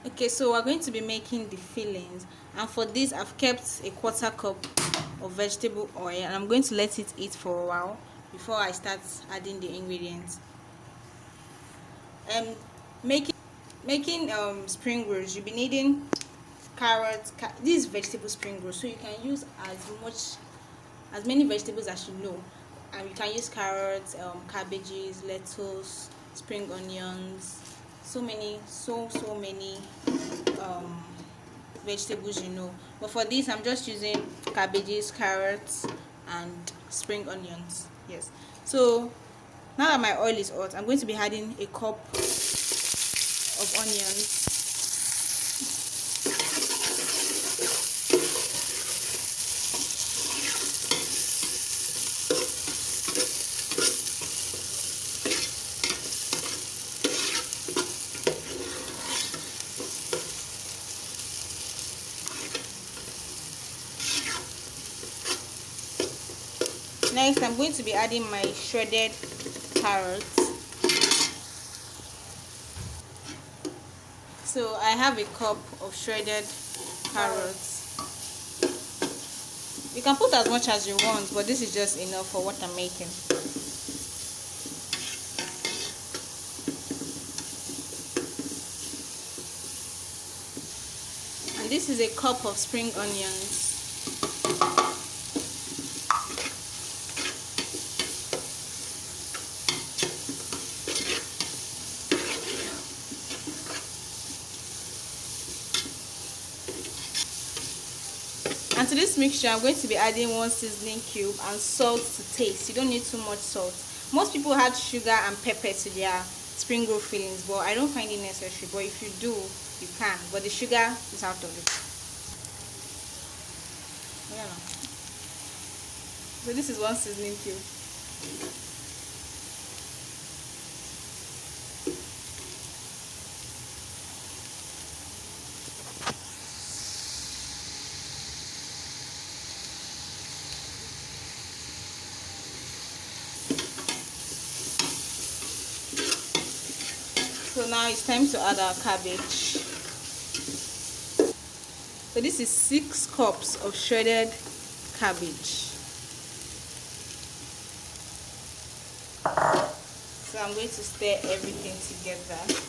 Okay, so we're going to be making the fillings, and for this I've kept a quarter cup of vegetable oil, and I'm going to let it eat for a while before I start adding the ingredients. um making spring rolls, you'll be needing carrots. This is vegetable spring rolls, so you can use as many vegetables as you know. And you can use carrots, cabbages, lettuce, spring onions, so many um vegetables, you know. But for this I'm just using cabbages, carrots, and spring onions. Yes. So now that my oil is hot, I'm going to be adding a cup of onions. Next I'm going to be adding my shredded carrots. So I have a cup of shredded carrots. You can put as much as you want, but this is just enough for what I'm making. And this is a cup of spring onions. And to this mixture I'm going to be adding 1 seasoning cube and salt to taste. You don't need too much salt. Most people add sugar and pepper to their spring roll fillings, but I don't find it necessary. But if you do, you can, but the sugar is out of it. Yeah. So this is 1 seasoning cube. So now it's time to add our cabbage. So this is 6 cups of shredded cabbage. So I'm going to stir everything together.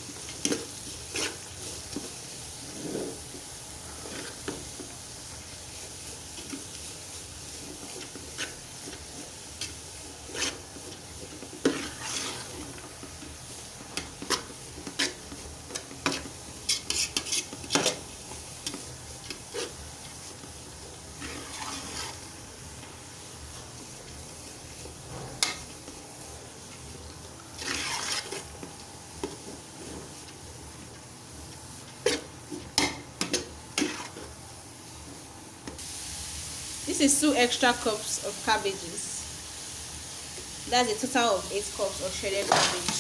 This is 2 extra cups of cabbages. That's a total of 8 cups of shredded cabbage.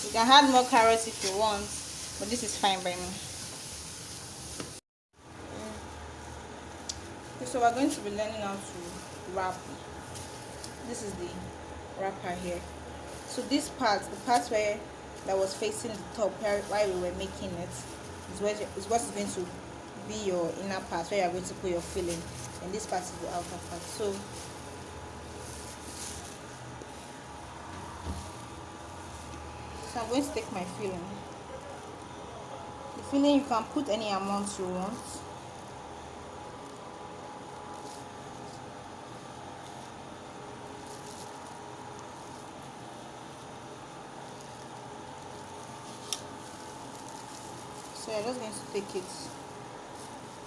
You can add more carrots if you want, but this is fine by me. So we're going to be learning how to wrap. This is the wrapper here. So this part, the part where that was facing the top while we were making it, is what is going to be your inner part where you are going to put your filling, and this part is the outer part. So I'm going to take my filling. The filling, you can put any amount you want. So you're just going to take it.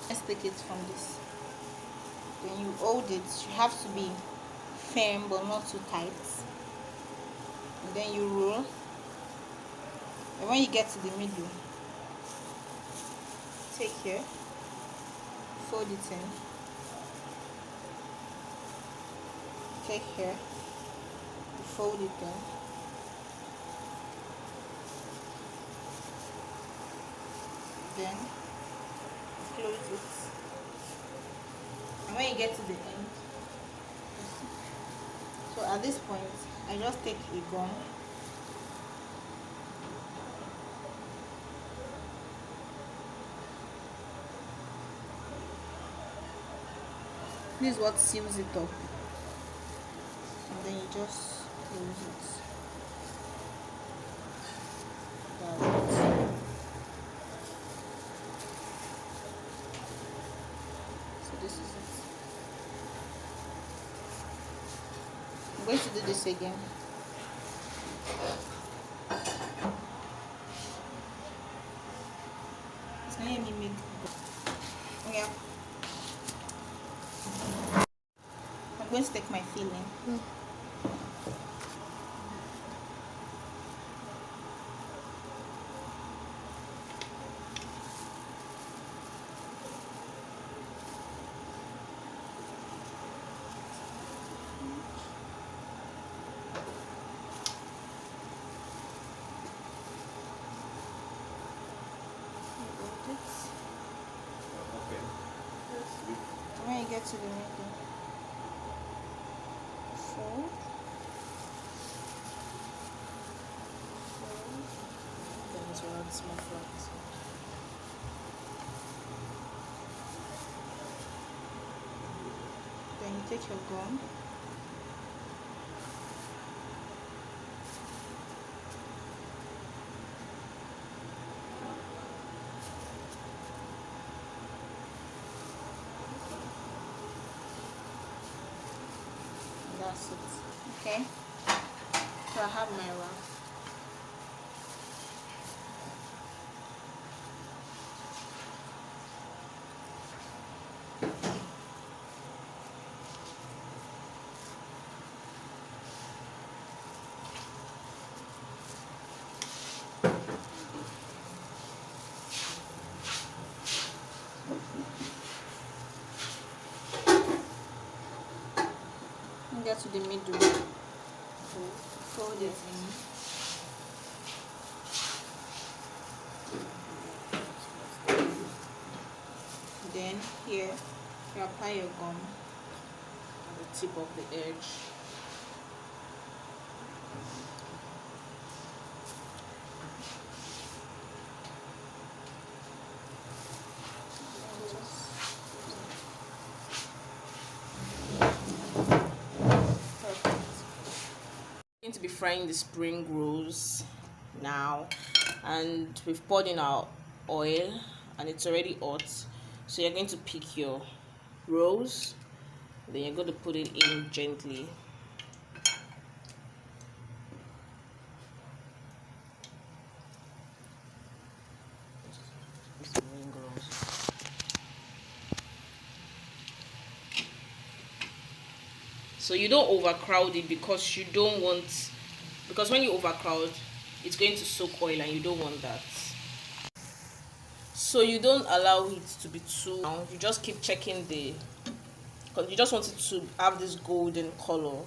Let's take it from this. When you hold it, you have to be firm but not too tight. And then you roll. And when you get to the middle, take here, fold it in. Take here, fold it in. Then close it. And when you get to the end, so at this point I just take a gum This is what seals it up, and then you just close it. That's it. So this is it. I'm going to do this again. It's gonna let me make. Okay. I'm going to take my filling. When you get to the middle, fold, then it's around small flat. Then you take your gum, and that's it. Okay, so I have my wrap. Get to the middle, fold it in. Then here you apply your gum at the tip of the edge. Going to be frying the spring rolls now, and we've poured in our oil and it's already hot, so you're going to pick your rolls, then you're going to put it in gently. So you don't overcrowd it because you don't want, because when you overcrowd it's going to soak oil and you don't want that. So you don't allow it to be too, you just keep checking the, because you just want it to have this golden color.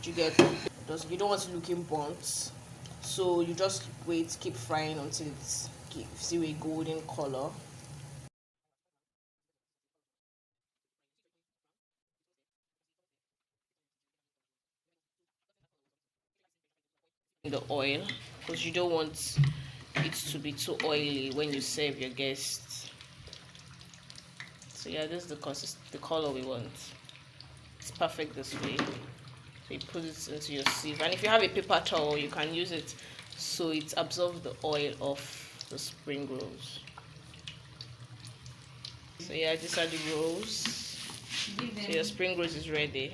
You get, you don't want it looking burnt, so you just wait, keep frying until it gives you a golden color. The oil, because you don't want it to be too oily when you serve your guests. So yeah, this is the color we want. It's perfect this way. So you put it into your sieve, and if you have a paper towel you can use it so it absorbs the oil of the spring rolls. So yeah, these are the rolls. So your spring rolls is ready.